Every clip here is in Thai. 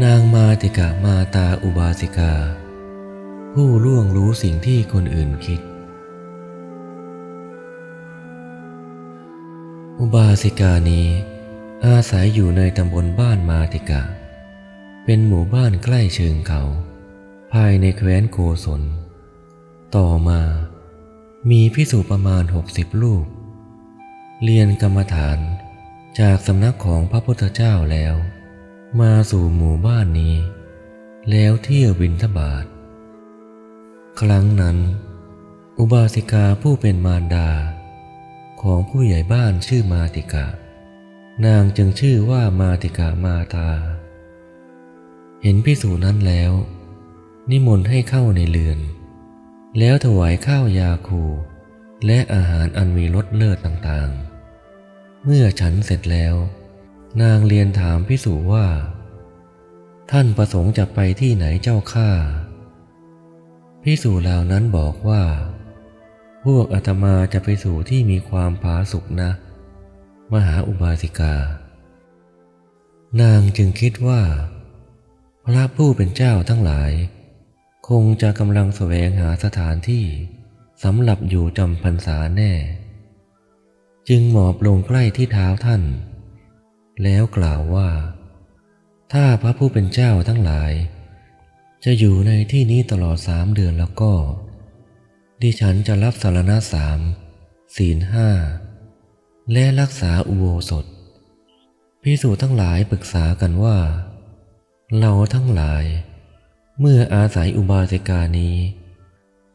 นางมาติกะมาตาอุบาสิกาผู้ล่วงรู้สิ่งที่คนอื่นคิดอุบาสิกานี้อาศัยอยู่ในตำบลบ้านมาติกะเป็นหมู่บ้านใกล้เชิงเขาภายในแคว้นโกศลต่อมามีภิกษุประมาณ60 รูปเรียนกรรมฐานจากสำนักของพระพุทธเจ้าแล้วมาสู่หมู่บ้านนี้แล้วเที่ยวบิณฑบาตครั้งนั้นอุบาสิกาผู้เป็นมารดาของผู้ใหญ่บ้านชื่อมาติกะนางจึงชื่อว่ามาติกะมาตาเห็นภิกษุนั้นแล้วนิมนต์ให้เข้าในเรือนแล้วถวายข้าวยาคูและอาหารอันมีรสเลิศต่างๆเมื่อฉันเสร็จแล้วนางเรียนถามภิกษุว่าท่านประสงค์จะไปที่ไหนเจ้าข้าภิกษุเหล่านั้นบอกว่าพวกอาตมาจะไปสู่ที่มีความผาสุกนะมหาอุบาสิกานางจึงคิดว่าพระผู้เป็นเจ้าทั้งหลายคงจะกำลังแสวงหาสถานที่สำหรับอยู่จำพรรษาแน่จึงหมอบลงใกล้ที่เท้าท่านแล้วกล่าวว่าถ้าพระผู้เป็นเจ้าทั้งหลายจะอยู่ในที่นี้ตลอด3 เดือนแล้วก็ดิฉันจะรับสรณะ3 ศีล 5และรักษาอุโบสถภิกษุทั้งหลายปรึกษากันว่าเราทั้งหลายเมื่ออาศัยอุบาสิกานี้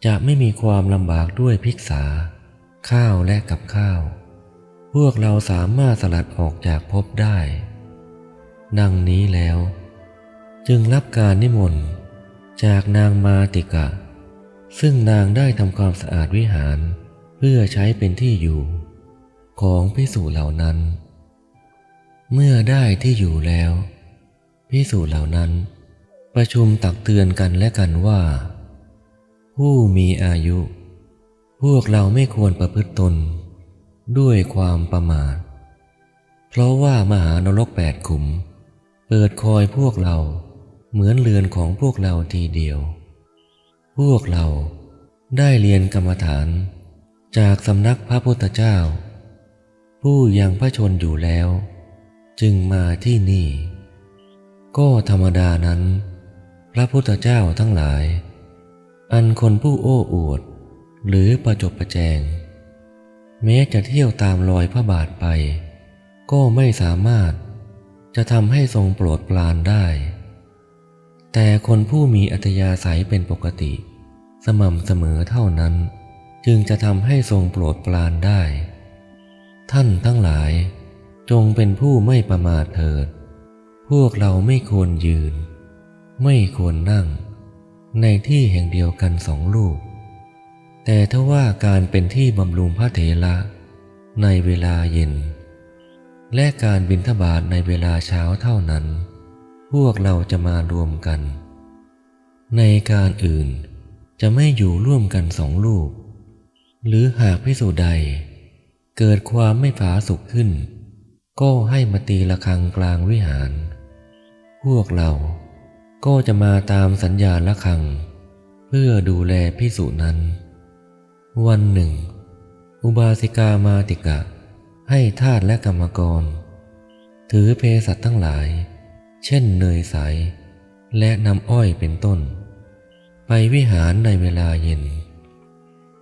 จะไม่มีความลำบากด้วยภิกษาข้าวและกับข้าวพวกเราสามารถสลัดออกจากภพได้ดังนี้แล้วจึงรับการนิมนต์จากนางมาติกะซึ่งนางได้ทำความสะอาดวิหารเพื่อใช้เป็นที่อยู่ของภิกษุเหล่านั้นเมื่อได้ที่อยู่แล้วภิกษุเหล่านั้นประชุมตักเตือนกันและกันว่าผู้มีอายุพวกเราไม่ควรประพฤติตนด้วยความประมาทเพราะว่ามหานรก8 ขุมเปิดคอยพวกเราเหมือนเรือนของพวกเราทีเดียวพวกเราได้เรียนกรรมฐานจากสำนักพระพุทธเจ้าผู้ยังพระชนอยู่แล้วจึงมาที่นี่ก็ธรรมดานั้นพระพุทธเจ้าทั้งหลายอันคนผู้โอ้อวดหรือประจบประแจงแม้จะเที่ยวตามรอยพระบาทไปก็ไม่สามารถจะทำให้ทรงโปรดปรานได้แต่คนผู้มีอัธยาศัยเป็นปกติสม่ำเสมอเท่านั้นจึงจะทำให้ทรงโปรดปรานได้ท่านทั้งหลายจงเป็นผู้ไม่ประมาทเถิดพวกเราไม่ควรยืนไม่ควรนั่งในที่แห่งเดียวกัน2 รูปแต่ถ้าว่าการเป็นที่บำรุงพระเถระในเวลาเย็นและการบิณฑบาตในเวลาเช้าเท่านั้นพวกเราจะมารวมกันในการอื่นจะไม่อยู่ร่วมกัน2 รูปหรือหากภิกษุใดเกิดความไม่ผาสุกขึ้นก็ให้มาตีระฆังกลางวิหารพวกเราก็จะมาตามสัญญาณระฆังเพื่อดูแลภิกษุนั้นวันหนึ่งอุบาสิกามาติกะให้ทาสและกรรมกรถือเภสัชทั้งหลายเช่นเนยใสและน้ำอ้อยเป็นต้นไปวิหารในเวลาเย็น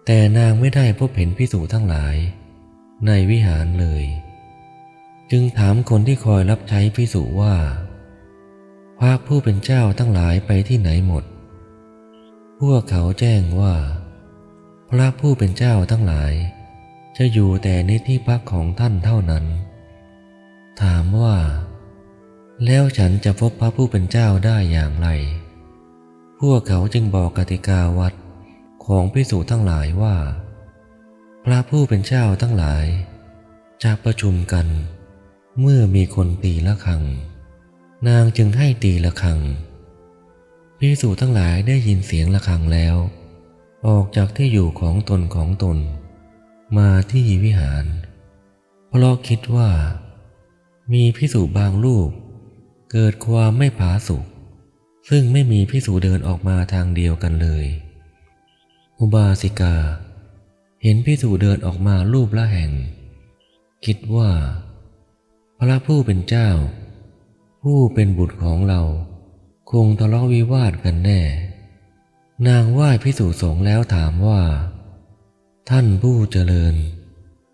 แต่นางไม่ได้พบเห็นภิกษุทั้งหลายในวิหารเลยจึงถามคนที่คอยรับใช้ภิกษุว่าพระผู้เป็นเจ้าทั้งหลายไปที่ไหนหมดพวกเขาแจ้งว่าพระผู้เป็นเจ้าทั้งหลายจะอยู่แต่ในที่พักของท่านเท่านั้นถามว่าแล้วฉันจะพบพระผู้เป็นเจ้าได้อย่างไรพวกเขาจึงบอกกติกาวัดของภิกษุทั้งหลายว่าพระผู้เป็นเจ้าทั้งหลายจะประชุมกันเมื่อมีคนตีระฆังนางจึงให้ตีระฆังภิกษุทั้งหลายได้ยินเสียงระฆังแล้วออกจากที่อยู่ของตนมาที่วิหารเพราะคิดว่ามีภิกษุบางรูป เกิดความไม่ผาสุกซึ่งไม่มีภิกษุเดินออกมาทางเดียวกันเลย อุบาสิกาเห็นภิกษุเดินออกมารูปละแห่งคิดว่าพระผู้เป็นเจ้าผู้เป็นบุตรของเราคงทะเลาะวิวาทกันแน่นางไหว้ภิกษุสงฆ์แล้วถามว่าท่านผู้เจริญ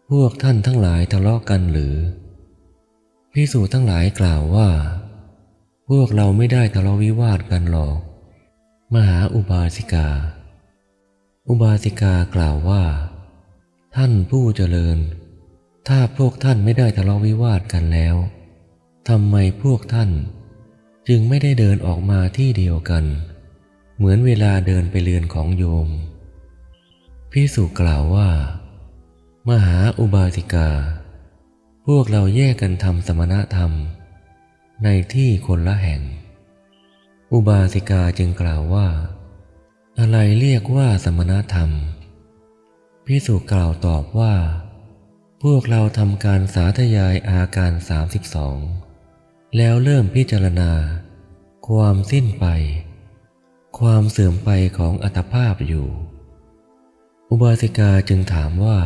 พวกท่านทั้งหลายทะเลาะกันหรือภิกษุทั้งหลายกล่าวว่าพวกเราไม่ได้ทะเลาะวิวาทกันหรอกมหาอุบาสิกาอุบาสิกากล่าวว่าท่านผู้เจริญถ้าพวกท่านไม่ได้ทะเลาะวิวาทกันแล้วทำไมพวกท่านจึงไม่ได้เดินออกมาที่เดียวกันเหมือนเวลาเดินไปเรือนของโยมภิกษุกล่าวว่ามหาอุบาสิกาพวกเราแยกกันทำสมณธรรมในที่คนละแห่งอุบาสิกาจึงกล่าวว่าอะไรเรียกว่าสมณธรรมภิกษุกล่าวตอบว่าพวกเราทำการสาธยายอาการ32แล้วเริ่มพิจารณาความสิ้นไปความเสื่อมไปของอัตภาพอยู่อุบาสิกาจึงถามว่า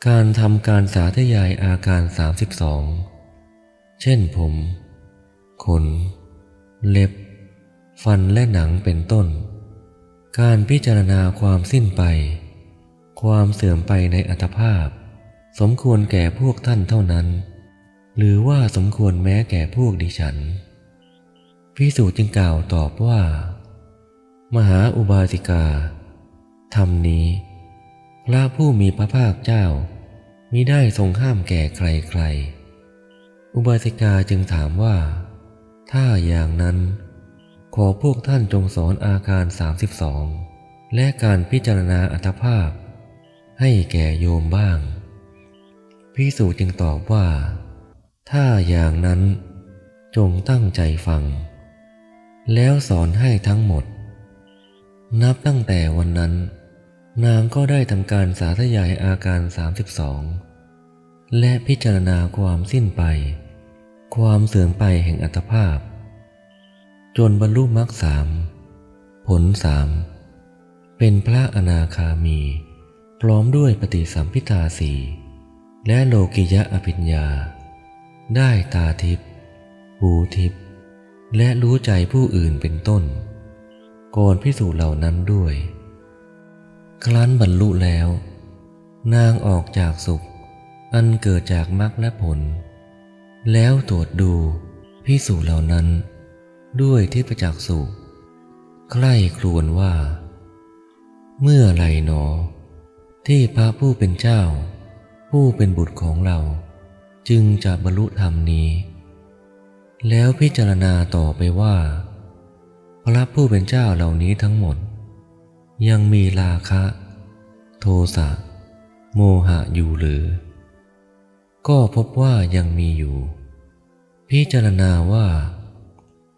การทำการสาธยายอาการ32เช่นผมขนเล็บฟันและหนังเป็นต้นการพิจารณาความสิ้นไปความเสื่อมไปในอัตภาพสมควรแก่พวกท่านเท่านั้นหรือว่าสมควรแม้แก่พวกดิฉันภิกษุจึงกล่าวตอบว่ามหาอุบาสิกาธรรมนี้พระผู้มีพระภาคเจ้ามิได้ทรงห้ามแก่ใครๆอุบาสิกาจึงถามว่าถ้าอย่างนั้นขอพวกท่านจงสอนอาการ32และการพิจารณาอัตภาพให้แก่โยมบ้างภิกษุจึงตอบว่าถ้าอย่างนั้นจงตั้งใจฟังแล้วสอนให้ทั้งหมดนับตั้งแต่วันนั้นนางก็ได้ทำการสาธยายอาการ32และพิจารณาความสิ้นไปความเสื่อมไปแห่งอัตภาพจนบรรลุมรรค3ผล3เป็นพระอนาคามีพร้อมด้วยปฏิสัมภิทา4และโลกิยะอภิญญาได้ตาทิพย์หูทิพย์และรู้ใจผู้อื่นเป็นต้นก่อนภิกษุเหล่านั้นด้วยครั้นบรรลุแล้วนางออกจากสุขอันเกิดจากมรรคและผลแล้วตรวจดูภิกษุเหล่านั้นด้วยทิพจักษุใคร่ครวญว่าเมื่อไหร่หนอที่พระผู้เป็นเจ้าผู้เป็นบุตรของเราจึงจะบรรลุธรรมนี้แล้วพิจารณาต่อไปว่าพระผู้เป็นเจ้าเหล่านี้ทั้งหมดยังมีราคะโทสะโมหะอยู่หรือก็พบว่ายังมีอยู่พิจารณาว่า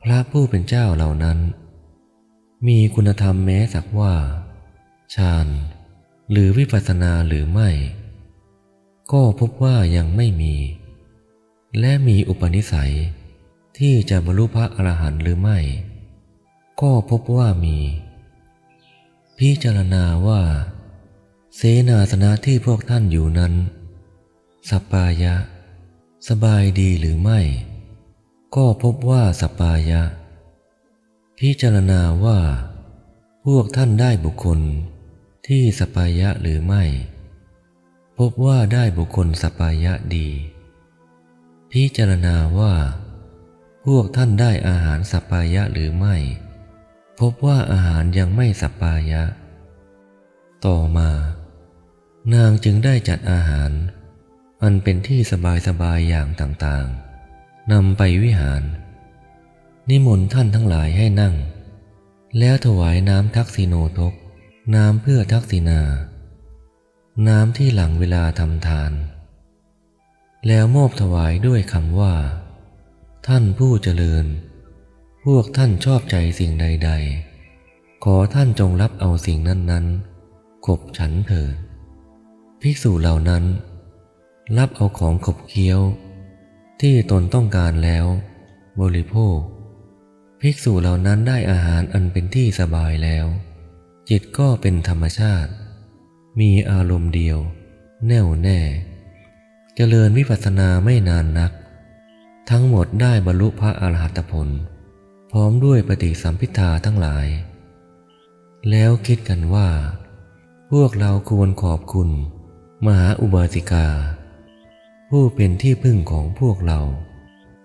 พระผู้เป็นเจ้าเหล่านั้นมีคุณธรรมแม้สักว่าฌานหรือวิปัสสนาหรือไม่ก็พบว่ายังไม่มีและมีอุปนิสัยที่จะบรรลุพระอรหันต์หรือไม่ก็พบว่ามีพิจารณาว่าเสนาสนะที่พวกท่านอยู่นั้นสัปปายะสบายดีหรือไม่ก็พบว่าสัปปายะพิจารณาว่าพวกท่านได้บุคคลที่สัปปายะหรือไม่พบว่าได้บุคคลสัปปายะดีพิจารณาว่าพวกท่านได้อาหารสัปปายะหรือไม่พบว่าอาหารยังไม่สัปปายะต่อมานางจึงได้จัดอาหารอันเป็นที่สบายๆอย่างต่างๆนำไปวิหารนิมนต์ท่านทั้งหลายให้นั่งแล้วถวายน้ำทักษิโนทกน้ำเพื่อทักษิณาน้ำที่หลังเวลาทำทานแล้วมอบถวายด้วยคำว่าท่านผู้เจริญพวกท่านชอบใจสิ่งใดๆขอท่านจงรับเอาสิ่งนั้นๆขบฉันเถิดภิกษุเหล่านั้นรับเอาของขบเคี้ยวที่ตนต้องการแล้ว บริโภคภิกษุเหล่านั้นได้อาหารอันเป็นที่สบายแล้วจิตก็เป็นธรรมชาติมีอารมณ์เดียวแน่วแน่เจริญวิปัสสนาไม่นานนักทั้งหมดได้บรรลุพระอรหัตผลพร้อมด้วยปฏิสัมภิทาทั้งหลายแล้วคิดกันว่าพวกเราควรขอบคุณมหาอุบาสิกาผู้เป็นที่พึ่งของพวกเรา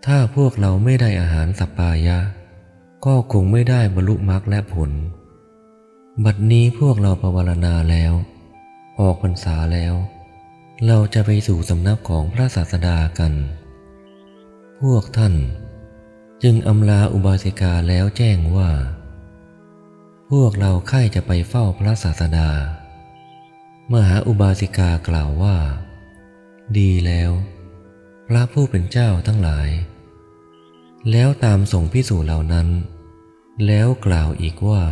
ถ้าพวกเราไม่ได้อาหารสัปปายะก็คงไม่ได้บรรลุมรรคและผลบัดนี้พวกเราภาวนาแล้วออกพรรษาแล้วเราจะไปสู่สำนักของพระศาสดากันพวกท่านจึงอำลาอุบาสิกาแล้วแจ้งว่าพวกเราใคร่จะไปเฝ้าพระศาสดามหาอุบาสิกากล่าวว่าดีแล้วพระผู้เป็นเจ้าทั้งหลายแล้วตามส่งภิกษุเหล่านั้นแล้วกล่าวอีกว่า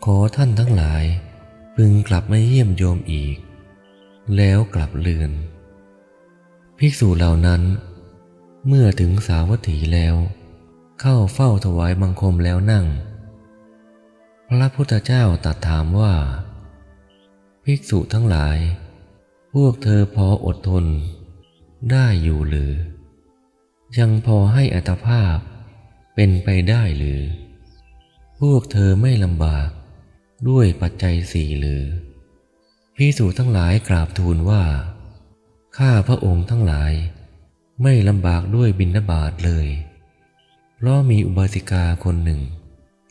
ขอท่านทั้งหลายพึงกลับมาเยี่ยมโยมอีกแล้วกลับเรือนภิกษุเหล่านั้นเมื่อถึงสาวัตถีแล้วเข้าเฝ้าถวายบังคมแล้วนั่งพระพุทธเจ้าตรัสถามว่าภิกษุทั้งหลายพวกเธอพออดทนได้อยู่หรือยังพอให้อัตภาพเป็นไปได้หรือพวกเธอไม่ลำบากด้วยปัจจัยสี่หรือภิกษุทั้งหลายกราบทูลว่าข้าพระองค์ทั้งหลายไม่ลำบากด้วยบิณฑบาตเลยเพราะมีอุบาสิกาคนหนึ่ง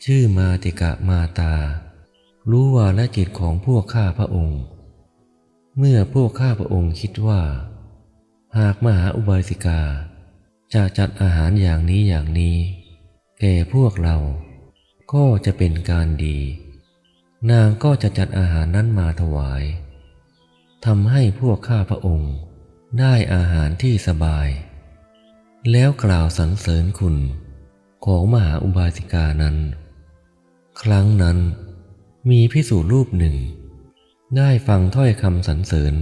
ชื่อมาติกะมาตารู้วาระจิตของพวกข้าพระองค์เมื่อพวกข้าพระองค์คิดว่าหากมหาอุบาสิกาจะจัดอาหารอย่างนี้อย่างนี้แก่พวกเราก็จะเป็นการดีนางก็จะจัดอาหารนั้นมาถวายทำให้พวกข้าพระองค์ได้อาหารที่สบายแล้วกล่าวสรรเสริญคุณของมหาอุบาสิกานั้นครั้งนั้นมีภิกษุรูปหนึ่งได้ฟังถ้อยคำสรรเสริญ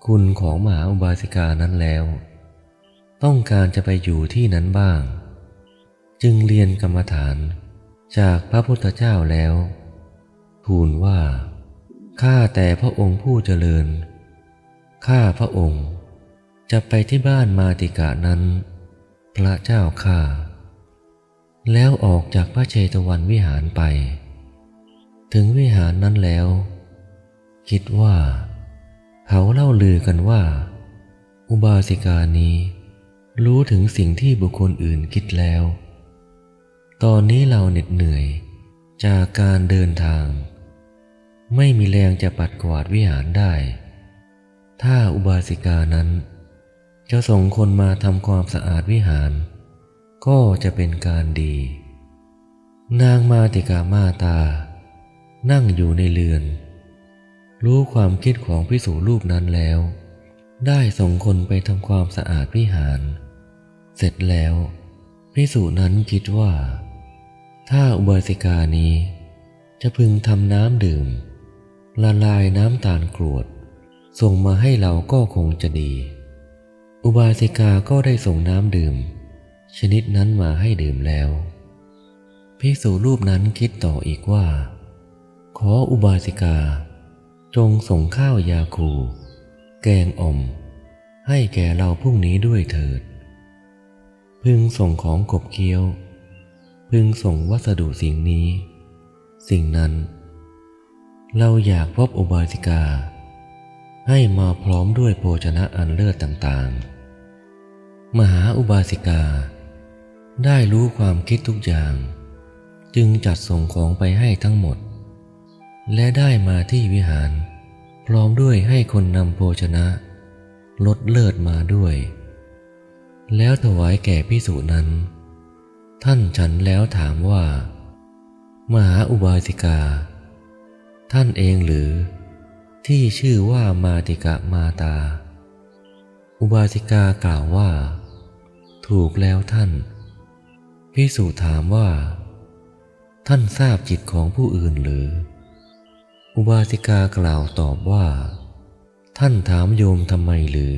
คุณของมหาอุบาสิกานั้นแล้วต้องการจะไปอยู่ที่นั้นบ้างจึงเรียนกรรมฐานจากพระพุทธเจ้าแล้วทูลว่าข้าแต่พระองค์ผู้เจริญข้าพระองค์จะไปที่บ้านมาติกะนั้นพระเจ้าข้าแล้วออกจากพระเชตวันวิหารไปถึงวิหารนั้นแล้วคิดว่าเขาเล่าลือกันว่าอุบาสิกานี้รู้ถึงสิ่งที่บุคคลอื่นคิดแล้วตอนนี้เราเหน็ดเหนื่อยจากการเดินทางไม่มีแรงจะปัดกวาดวิหารได้ถ้าอุบาสิกานั้นจะส่งคนมาทำความสะอาดวิหารก็จะเป็นการดีนางมาติกามาตานั่งอยู่ในเรือนรู้ความคิดของภิกษุรูปนั้นแล้วได้ส่งคนไปทำความสะอาดวิหารเสร็จแล้วภิกษุนั้นคิดว่าถ้าอุบาสิกานี้จะพึงทำน้ำดื่มละลายน้ำตาลกรวดส่งมาให้เราก็คงจะดีอุบาสิกาก็ได้ส่งน้ำดื่มชนิดนั้นมาให้ดื่มแล้วภิกษุรูปนั้นคิดต่ออีกว่าขออุบาสิกาจงส่งข้าวยาคูแกงอ่อมให้แก่เราพรุ่งนี้ด้วยเถิดพึงส่งของขบเคี้ยวพึงส่งวัสดุสิ่งนี้สิ่งนั้นเราอยากพบอุบาสิกาให้มาพร้อมด้วยโภชนะอันเลิศต่างๆมหาอุบาสิกาได้รู้ความคิดทุกอย่างจึงจัดส่งของไปให้ทั้งหมดและได้มาที่วิหารพร้อมด้วยให้คนนำโภชนะลดเลิศมาด้วยแล้วถวายแก่ภิกษุนั้นท่านฉันแล้วถามว่ามหาอุบาสิกาท่านเองหรือที่ชื่อว่ามาติกะมาตาอุบาสิกากล่าวว่าถูกแล้วท่านภิกษุถามว่าท่านทราบจิตของผู้อื่นหรืออุบาสิกากล่าวตอบว่าท่านถามโยมทำไมหรือ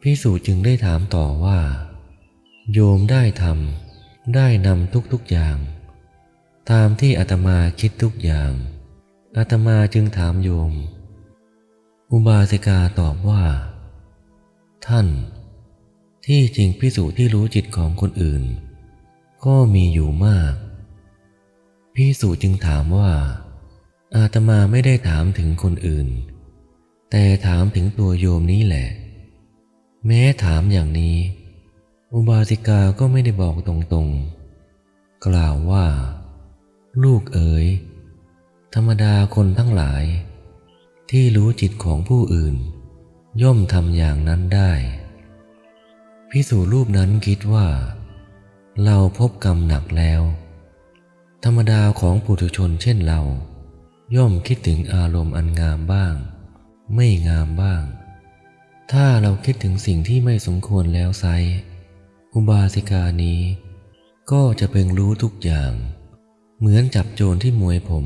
ภิกษุจึงได้ถามต่อว่า โยมได้ทำได้นำทุกอย่างตามที่อาตมาคิดทุกอย่างอาตมาจึงถามโยมอุบาสิกาตอบว่าท่านที่จริงภิกษุที่รู้จิตของคนอื่นก็มีอยู่มากภิกษุจึงถามว่าอาตมาไม่ได้ถามถึงคนอื่นแต่ถามถึงตัวโยมนี้แหละแม้ถามอย่างนี้อุบาสิกาก็ไม่ได้บอกตรงๆกล่าวว่าลูกเอ๋ยธรรมดาคนทั้งหลายที่รู้จิตของผู้อื่นย่อมทำอย่างนั้นได้ภิกษุรูปนั้นคิดว่าเราพบกรรมหนักแล้วธรรมดาของปุถุชนเช่นเราย่อมคิดถึงอารมณ์อันงามบ้างไม่งามบ้างถ้าเราคิดถึงสิ่งที่ไม่สมควรแล้วไซร้อุบาสิกานี้ก็จะเพ่งรู้ทุกอย่างเหมือนจับโจรที่มวยผม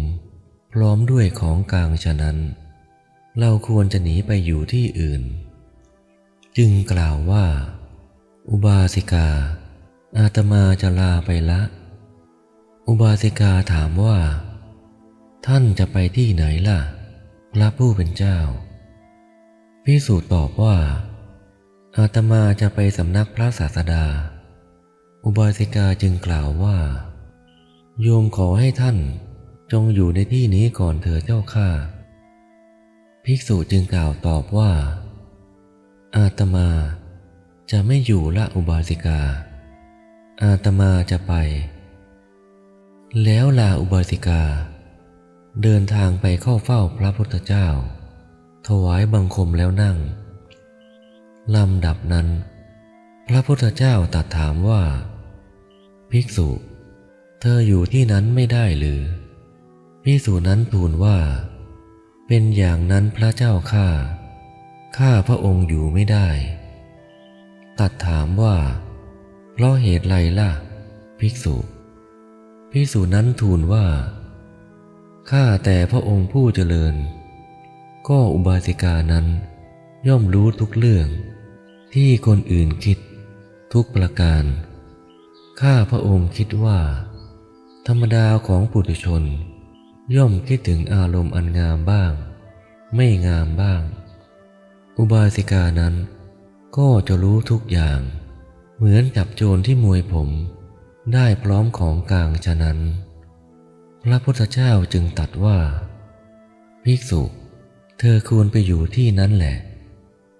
พร้อมด้วยของกลางฉะนั้นเราควรจะหนีไปอยู่ที่อื่นจึงกล่าวว่าอุบาสิกาอาตมาจะลาไปละอุบาสิกาถามว่าท่านจะไปที่ไหนล่ะพระผู้เป็นเจ้าภิกษุตอบว่าอาตมาจะไปสำนักพระศาสดาอุบาสิกาจึงกล่าวว่าโยมขอให้ท่านจงอยู่ในที่นี้ก่อนเถิดเจ้าข้าภิกษุจึงกล่าวตอบว่าอาตมาจะไม่อยู่ละอุบาสิกาอาตมาจะไปแล้วลาอุบาสิกาเดินทางไปเข้าเฝ้าพระพุทธเจ้าถวายบังคมแล้วนั่งลำดับนั้นพระพุทธเจ้าตรัสถามว่าภิกษุเธออยู่ที่นั้นไม่ได้หรือภิกษุนั้นทูลว่าเป็นอย่างนั้นพระเจ้าข้าพระองค์อยู่ไม่ได้ตรัสถามว่าเพราะเหตุไรล่ะภิกษุนั้นทูลว่าข้าแต่พระองค์ผู้เจริญก็อุบาสิกานั้นย่อมรู้ทุกเรื่องที่คนอื่นคิดทุกประการข้าพระองค์คิดว่าธรรมดาของปุถุชนย่อมคิดถึงอารมณ์อันงามบ้างไม่งามบ้างอุบาสิกานั้นก็จะรู้ทุกอย่างเหมือนจับโจรที่มวยผมได้พร้อมของกลางฉะนั้นพระพุทธเจ้าจึงตรัสว่าภิกษุเธอควรไปอยู่ที่นั้นแหละ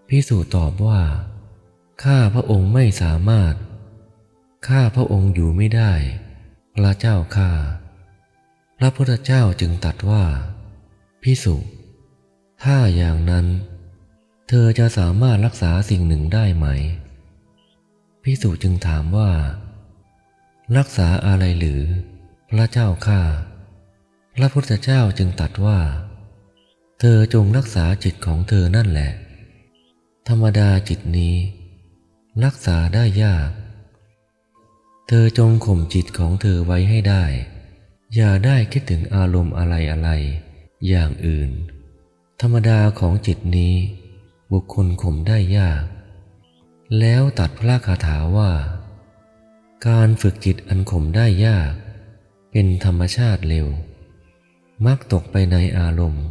ภิกษุตอบว่าข้าพระองค์ไม่สามารถข้าพระองค์อยู่ไม่ได้พระเจ้าข้าพระพุทธเจ้าจึงตรัสว่าภิกษุถ้าอย่างนั้นเธอจะสามารถรักษาสิ่งหนึ่งได้ไหมภิกษุจึงถามว่ารักษาอะไรหรือพระเจ้าข้าพระพุทธเจ้าจึงตรัสว่าเธอจงรักษาจิตของเธอนั่นแหละธรรมดาจิตนี้รักษาได้ยากเธอจงข่มจิตของเธอไว้ให้ได้อย่าได้คิดถึงอารมณ์อะไรอย่างอื่นธรรมดาของจิตนี้บุคคลข่มได้ยากแล้วตัดพระคาถาว่าการฝึกจิตอันข่มได้ยากเป็นธรรมชาติเร็วมักตกไปในอารมณ์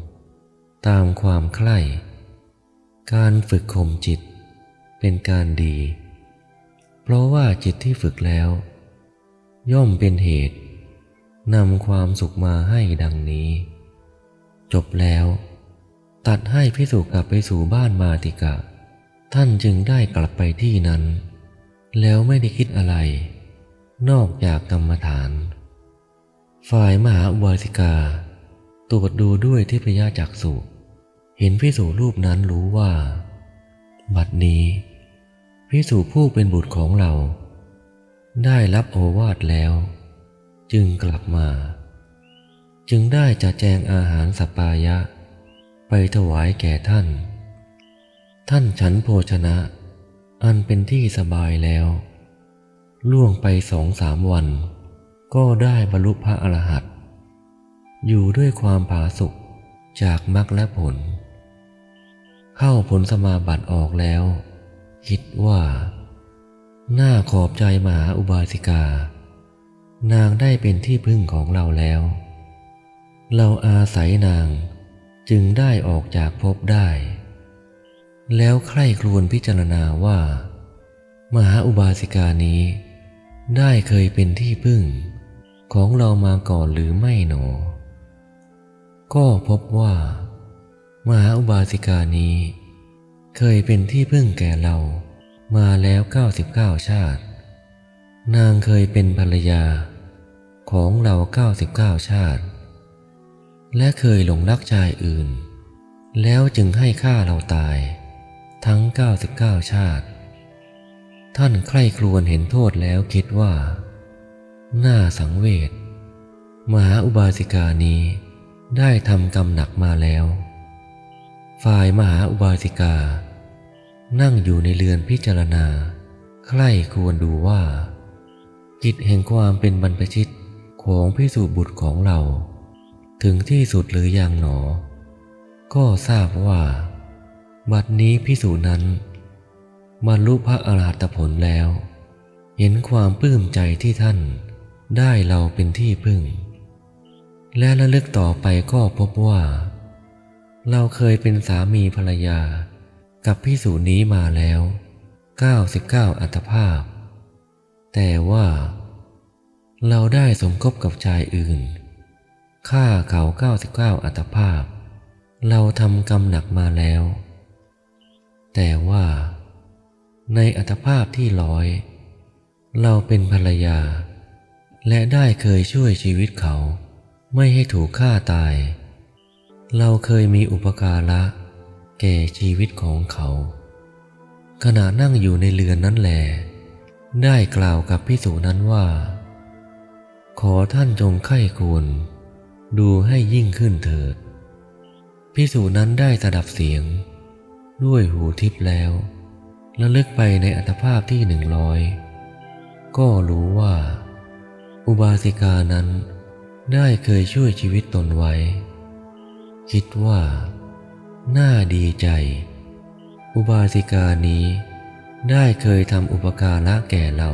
ตามความใคร่การฝึกข่มจิตเป็นการดีเพราะว่าจิตที่ฝึกแล้วย่อมเป็นเหตุนำความสุขมาให้ดังนี้จบแล้วตัดให้ภิกษุกลับไปสู่บ้านมาติกะท่านจึงได้กลับไปที่นั้นแล้วไม่ได้คิดอะไรนอกจากกรรมฐานฝ่ายมหาอุบาสิกาตรวจดูด้วยทิพยจักษุเห็นภิกษุรูปนั้นรู้ว่าบัดนี้ภิกษุผู้เป็นบุตรของเราได้รับโอวาทแล้วจึงกลับมาจึงได้จัดแจงอาหารสัปปายะไปถวายแก่ท่านฉันโภชนะอันเป็นที่สบายแล้วล่วงไป2-3 วันก็ได้บรรลุพระอรหันต์อยู่ด้วยความผาสุกจากมรรคและผลเข้าผลสมาบัติออกแล้วคิดว่า น่าขอบใจมหาอุบาสิกานางได้เป็นที่พึ่งของเราแล้ว เราอาศัยนางจึงได้ออกจากภพได้ แล้วใคร่ครวญพิจารณาว่ามหาอุบาสิกานี้ได้เคยเป็นที่พึ่งของเรามาก่อนหรือไม่หนอ ก็พบว่ามหาอุบาสิกานี้เคยเป็นที่พึ่งแก่เรามาแล้ว99ชาติ นางเคยเป็นภรรยาของเรา99ชาติ และเคยหลงรักชายอื่นแล้วจึงให้ฆ่าเราตายทั้ง99ชาติ ท่านใคร่ครวญเห็นโทษแล้วคิดว่าน่าสังเวชมหาอุบาสิกานี้ได้ทำกรรมหนักมาแล้ว ฝ่ายมหาอุบาสิกานั่งอยู่ในเรือนพิจารณาใคร่ครวญดูว่ากิจแห่งความเป็นบรรพชิตของภิกษุบุตรของเราถึงที่สุดหรือยังหนอ ก็ทราบว่าบัดนี้ภิกษุนั้นบรรลุพระอรหัตผลแล้ว เห็นความปลื้มใจที่ท่านได้เราเป็นที่พึ่ง และระลึกต่อไปก็พบว่าเราเคยเป็นสามีภรรยากับภิกษุนี้มาแล้ว99อัตภาพแต่ว่าเราได้สมคบกับชายอื่นฆ่าเขา99อัตภาพเราทำกรรมหนักมาแล้วแต่ว่าในอัตภาพที่100เราเป็นภรรยาและได้เคยช่วยชีวิตเขาไม่ให้ถูกฆ่าตายเราเคยมีอุปการะแก่ชีวิตของเขาขณะนั่งอยู่ในเรือนนั้นแลได้กล่าวกับภิกษุนั้นว่าขอท่านจงใคร่ครวญดูให้ยิ่งขึ้นเถิดภิกษุนั้นได้สดับเสียงด้วยหูทิพย์แล้วระลึกไปในอัตภาพที่100ก็รู้ว่าอุบาสิกานั้นได้เคยช่วยชีวิตตนไว้คิดว่าน่าดีใจอุบาสิกานี้ได้เคยทำอุปการะแก่เรา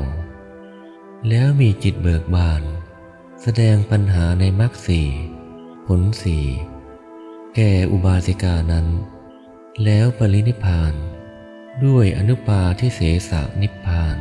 แล้วมีจิตเบิกบานแสดงปัญหาในมรรคสี่ผลสี่แก่อุบาสิกานั้นแล้วปรินิพพานด้วยอนุปาทิเสสนิพพาน